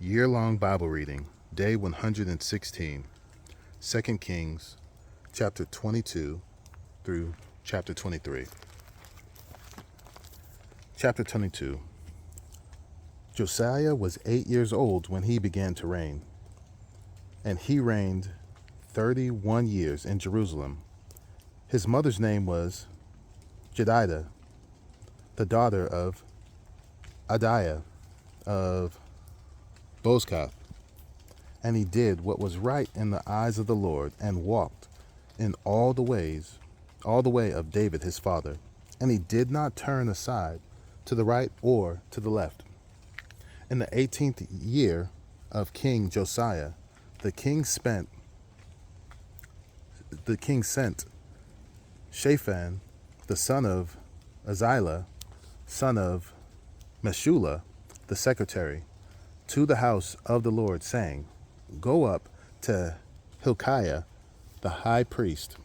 Year-long Bible reading, day 116, 2 Kings, chapter 22 through chapter 23. Chapter 22. Josiah was 8 years old when he began to reign, and he reigned 31 years in Jerusalem. His mother's name was Jedidah, the daughter of Adiah of Bozkath. And he did what was right in the eyes of the Lord, and walked in all the way of David his father. And he did not turn aside to the right or to the left. In the 18th year of King Josiah, the king sent Shaphan, the son of Azilah, son of Meshullah, the secretary, to the house of the Lord, saying, Go up to Hilkiah the high priest,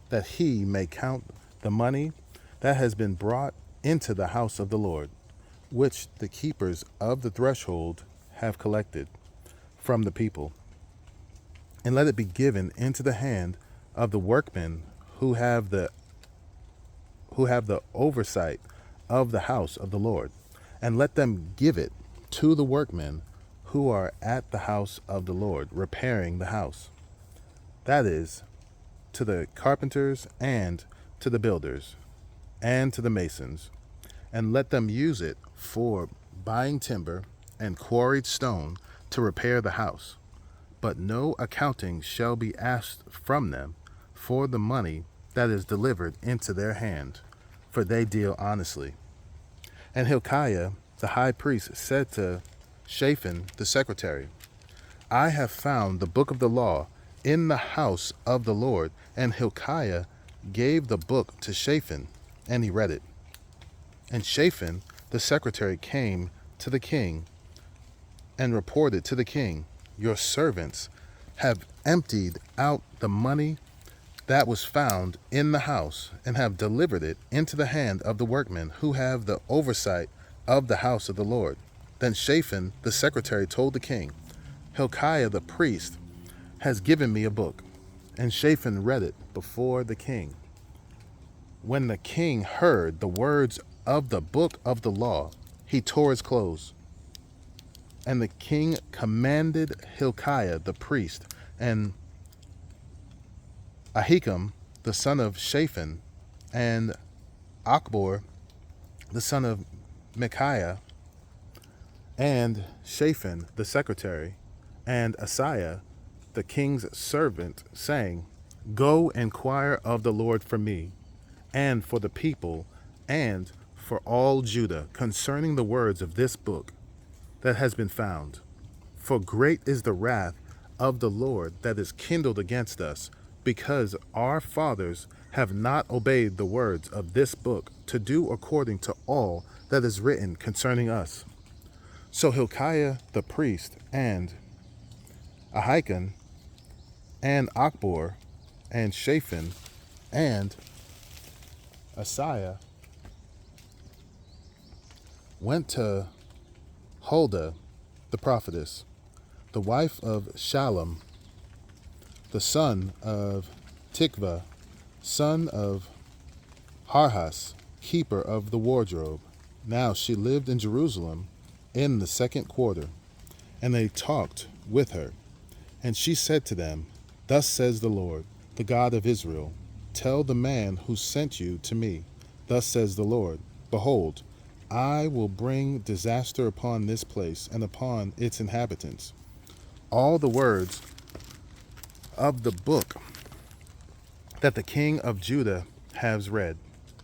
that he may count the money that has been brought into the house of the Lord, which the keepers of the threshold have collected from the people, and let it be given into the hand of the workmen who have the oversight of the house of the Lord, and let them give it to the workmen who are at the house of the Lord, repairing the house. That is, to the carpenters and to the builders and to the masons, and let them use it for buying timber and quarried stone to repair the house. But no accounting shall be asked from them for the money that is delivered into their hand, for they deal honestly. And Hilkiah the high priest said to Shaphan the secretary, I have found the book of the law in the house of the Lord. And Hilkiah gave the book to Shaphan, and he read it. And Shaphan the secretary came to the king and reported to the king, Your servants have emptied out the money that was found in the house, and have delivered it into the hand of the workmen who have the oversight of the house of the Lord. Then Shaphan the secretary told the king, Hilkiah the priest has given me a book. And Shaphan read it before the king. When the king heard the words of the book of the law, he tore his clothes. And the king commanded Hilkiah the priest, and Ahikam the son of Shaphan, and Achbor the son of Micaiah, and Shaphan the secretary, and Asaiah the king's servant, saying, Go inquire of the Lord for me, and for the people, and for all Judah, concerning the words of this book that has been found. For great is the wrath of the Lord that is kindled against us, because our fathers have not obeyed the words of this book, to do according to all that is written concerning us. So Hilkiah the priest, and Ahikam, and Achbor, and Shaphan, and Asaiah went to Huldah the prophetess, the wife of Shallum, the son of Tikvah, son of Harhas, keeper of the wardrobe. Now she lived in Jerusalem in the second quarter. And they talked with her. And she said to them, Thus says the Lord, the God of Israel, Tell the man who sent you to me, Thus says the Lord, Behold, I will bring disaster upon this place and upon its inhabitants. All the words of the book that the king of Judah has read,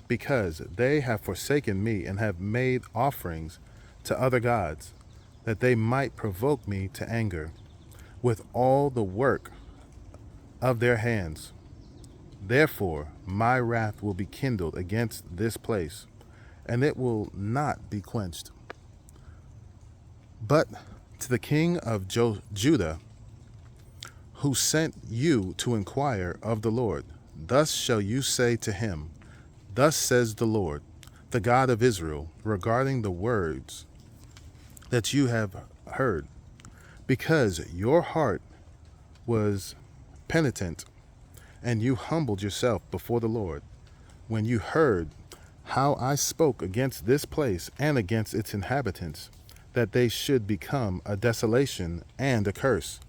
because they have forsaken me and have made offerings to other gods, that they might provoke me to anger with all the work of their hands. Therefore my wrath will be kindled against this place, and it will not be quenched. But to the king of Judah, who sent you to inquire of the Lord, thus shall you say to him, Thus says the Lord, the God of Israel, regarding the words that you have heard. because your heart was penitent, and you humbled yourself before the Lord, when you heard how I spoke against this place and against its inhabitants, that they should become a desolation and a curse.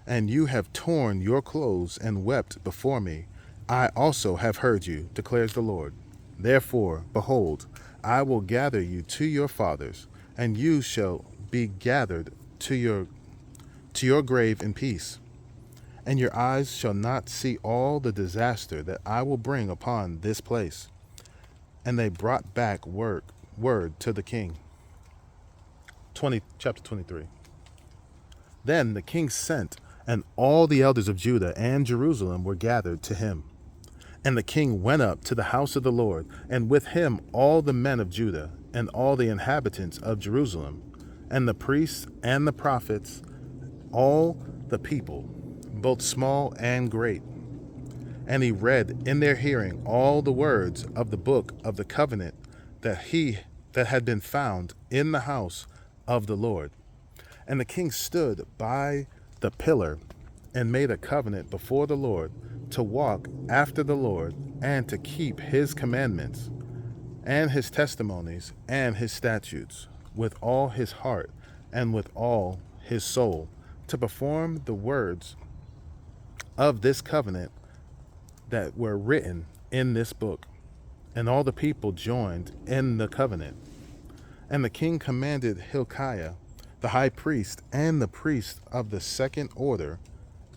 And you have torn your clothes and wept before me. I also have heard you, declares the Lord. Therefore, behold, I will gather you to your fathers, and you shall be gathered to your grave in peace. And your eyes shall not see all the disaster that I will bring upon this place. And they brought back word to the king. Chapter 23. Then the king sent, and all the elders of Judah and Jerusalem were gathered to him. And the king went up to the house of the Lord, and with him all the men of Judah, and all the inhabitants of Jerusalem, and the priests and the prophets, all the people, both small and great. And he read in their hearing all the words of the book of the covenant that had been found in the house of the Lord. And the king stood by the pillar and made a covenant before the Lord to walk after the Lord and to keep his commandments and his testimonies and his statutes with all his heart and with all his soul, to perform the words of this covenant that were written in this book. And all the people joined in the covenant. And the king commanded Hilkiah, the high priest, and the priests of the second order,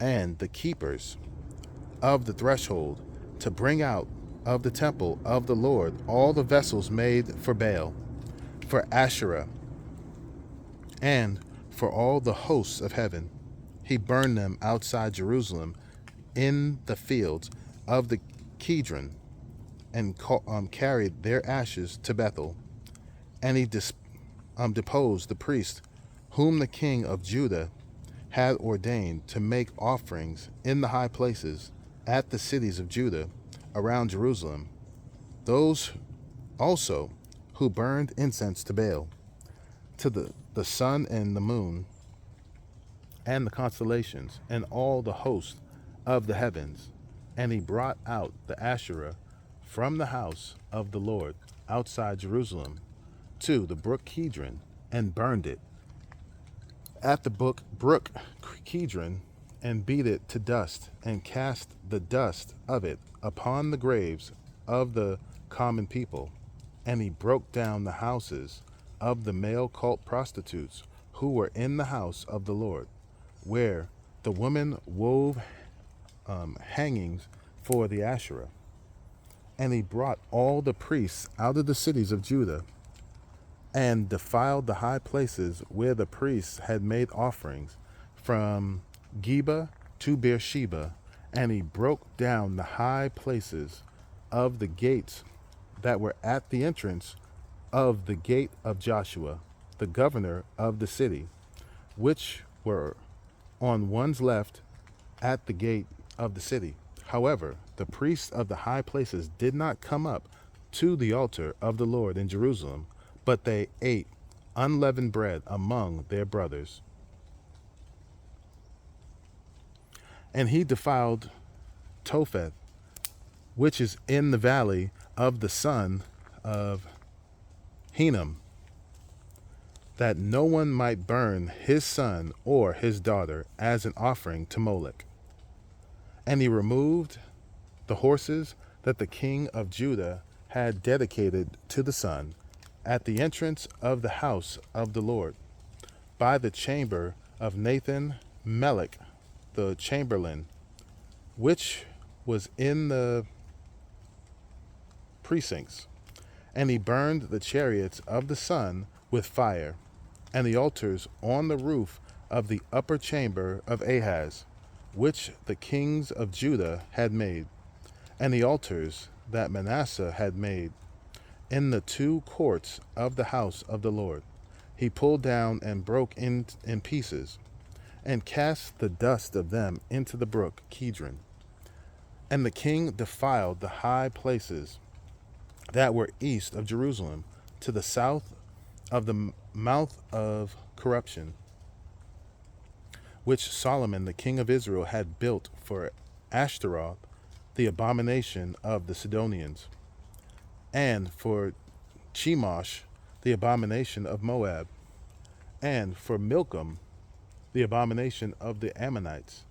and the keepers of the threshold, to bring out of the temple of the Lord all the vessels made for Baal, for Asherah, and for all the hosts of heaven. He burned them outside Jerusalem in the fields of the Kidron, and carried their ashes to Bethel. And he deposed the priest whom the king of Judah had ordained to make offerings in the high places at the cities of Judah around Jerusalem, those also who burned incense to Baal, to the sun and the moon, and the constellations, and all the host of the heavens. And he brought out the Asherah from the house of the Lord outside Jerusalem to the brook Kidron, and burned it at the brook Kidron, and beat it to dust, and cast the dust of it upon the graves of the common people. And he broke down the houses of the male cult prostitutes who were in the house of the Lord, where the women wove hangings for the Asherah. And he brought all the priests out of the cities of Judah, and defiled the high places where the priests had made offerings, from Geba to Beersheba. And he broke down the high places of the gates that were at the entrance of the gate of Joshua, the governor of the city, which were on one's left at the gate of the city. However, the priests of the high places did not come up to the altar of the Lord in Jerusalem, but they ate unleavened bread among their brothers. And he defiled Topheth, which is in the valley of the son of Hinnom, that no one might burn his son or his daughter as an offering to Molech. And he removed the horses that the king of Judah had dedicated to the sun at the entrance of the house of the Lord, by the chamber of Nathan Melech the chamberlain, which was in the precincts. And he burned the chariots of the sun with fire, and the altars on the roof of the upper chamber of Ahaz, which the kings of Judah had made, and the altars that Manasseh had made in the two courts of the house of the Lord. He pulled down and broke in pieces, and cast the dust of them into the brook Kidron. And the king defiled the high places that were east of Jerusalem, to the south of the mouth of corruption, which Solomon the king of Israel had built for Ashtaroth, the abomination of the Sidonians, and for Chemosh, the abomination of Moab, and for Milcom, the abomination of the Ammonites.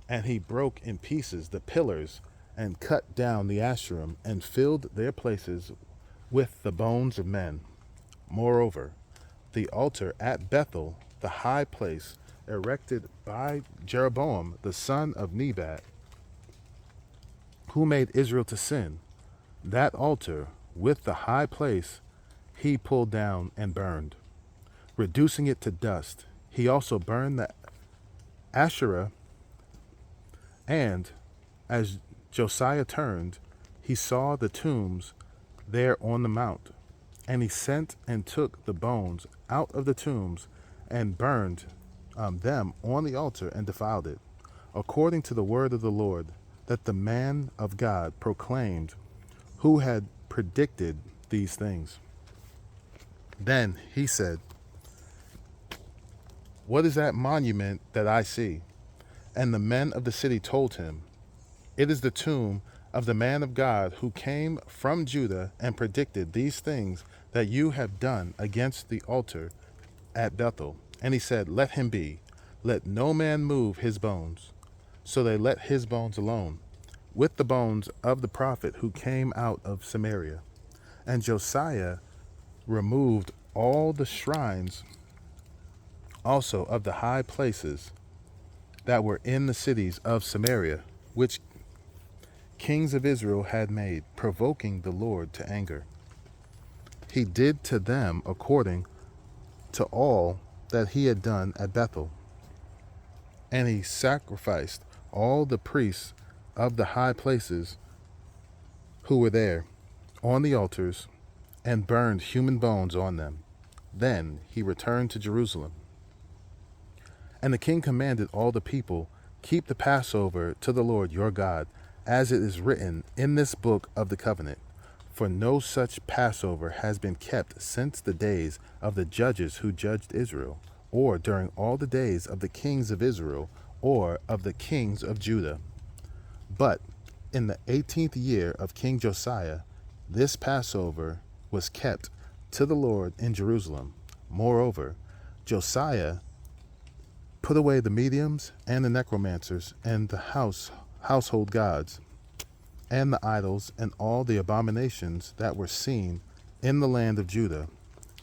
And he broke in pieces the pillars and cut down the Asherim and filled their places with the bones of men. Moreover, the altar at Bethel, the high place erected by Jeroboam the son of Nebat, who made Israel to sin, that altar with the high place he pulled down and burned, reducing it to dust. He also burned the Asherah, and as Josiah turned, he saw the tombs there on the mount. And he sent and took the bones out of the tombs and burned them on the altar and defiled it, according to the word of the Lord that the man of God proclaimed, who had predicted these things. Then he said, "What is that monument that I see?" And the men of the city told him, "It is the tomb of the man of God who came from Judah and predicted these things that you have done against the altar at Bethel." And he said, "Let him be. Let no man move his bones." So they let his bones alone, with the bones of the prophet who came out of Samaria. And Josiah removed all the shrines also of the high places that were in the cities of Samaria, which kings of Israel had made, provoking the Lord to anger. He did to them according to all that he had done at Bethel. And he sacrificed all the priests of the high places who were there on the altars, and burned human bones on them. Then he returned to Jerusalem. And the king commanded all the people, "Keep the Passover to the Lord your God, as it is written in this book of the covenant. For no such Passover has been kept since the days of the judges who judged Israel, or during all the days of the kings of Israel, or of the kings of Judah. But in the 18th year of King Josiah, this Passover was kept to the Lord in Jerusalem. Moreover, Josiah put away the mediums and the necromancers and the household gods and the idols and all the abominations that were seen in the land of Judah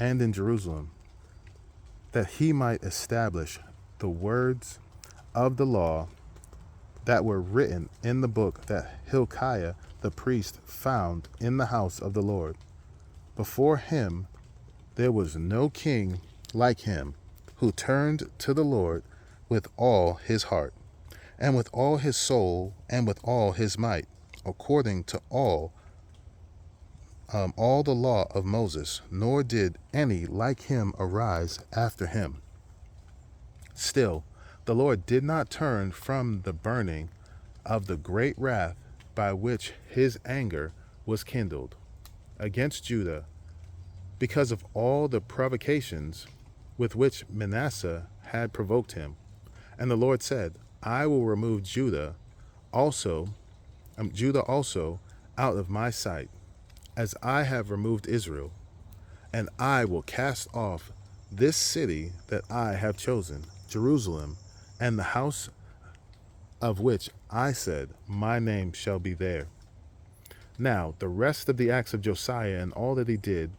and in Jerusalem, that he might establish the words of the law that were written in the book that Hilkiah the priest found in the house of the Lord. Before him there was no king like him, who turned to the Lord with all his heart, and with all his soul, and with all his might, according to all the law of Moses, nor did any like him arise after him. Still, the Lord did not turn from the burning of the great wrath by which his anger was kindled against Judah, because of all the provocations with which Manasseh had provoked him. And the Lord said, "I will remove Judah also out of my sight, as I have removed Israel, and I will cast off this city that I have chosen, Jerusalem, and the house of which I said, my name shall be there." Now the rest of the acts of Josiah and all that he did,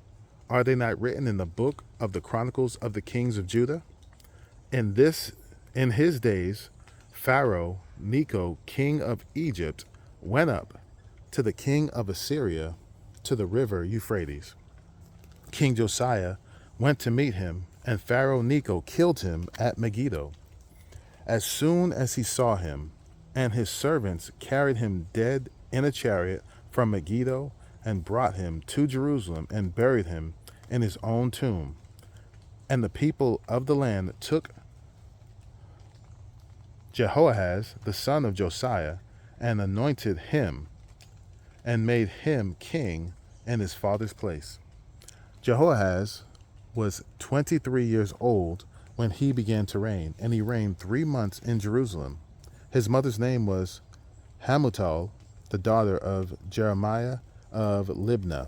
are they not written in the book of the Chronicles of the kings of Judah? In his days, Pharaoh Necho, king of Egypt, went up to the king of Assyria to the river Euphrates. King Josiah went to meet him, and Pharaoh Necho killed him at Megiddo. As soon as he saw him, and his servants carried him dead in a chariot from Megiddo, and brought him to Jerusalem, and buried him in his own tomb. And the people of the land took Jehoahaz, the son of Josiah, and anointed him, and made him king in his father's place. Jehoahaz was 23 years old when he began to reign, and he reigned 3 months in Jerusalem. His mother's name was Hamutal, the daughter of Jeremiah of Libnah.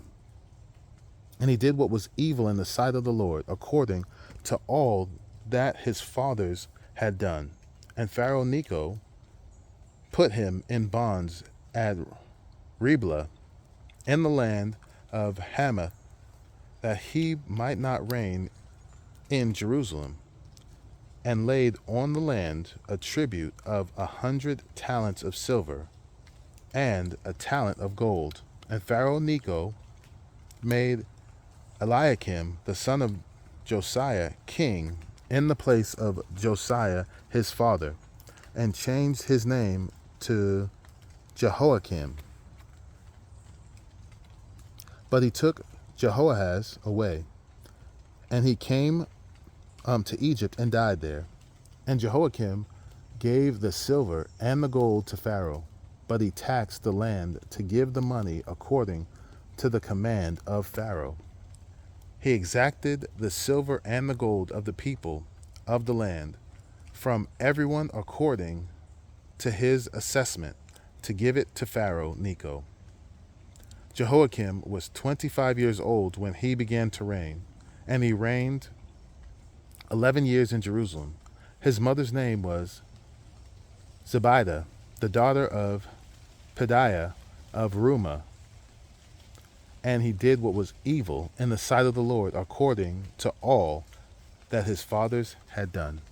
And he did what was evil in the sight of the Lord, according to all that his fathers had done. And Pharaoh Necho put him in bonds at Riblah in the land of Hamath, that he might not reign in Jerusalem, and laid on the land a tribute of 100 talents of silver and a talent of gold. And Pharaoh Necho made Eliakim, the son of Josiah, king in the place of Josiah his father, and changed his name to Jehoiakim. But he took Jehoahaz away, and he came to Egypt and died there. And Jehoiakim gave the silver and the gold to Pharaoh, but he taxed the land to give the money according to the command of Pharaoh. He exacted the silver and the gold of the people of the land from everyone according to his assessment, to give it to Pharaoh Necho. Jehoiakim was 25 years old when he began to reign, and he reigned 11 years in Jerusalem. His mother's name was Zebidah, the daughter of Pedaiah of Rumah. And he did what was evil in the sight of the Lord, according to all that his fathers had done.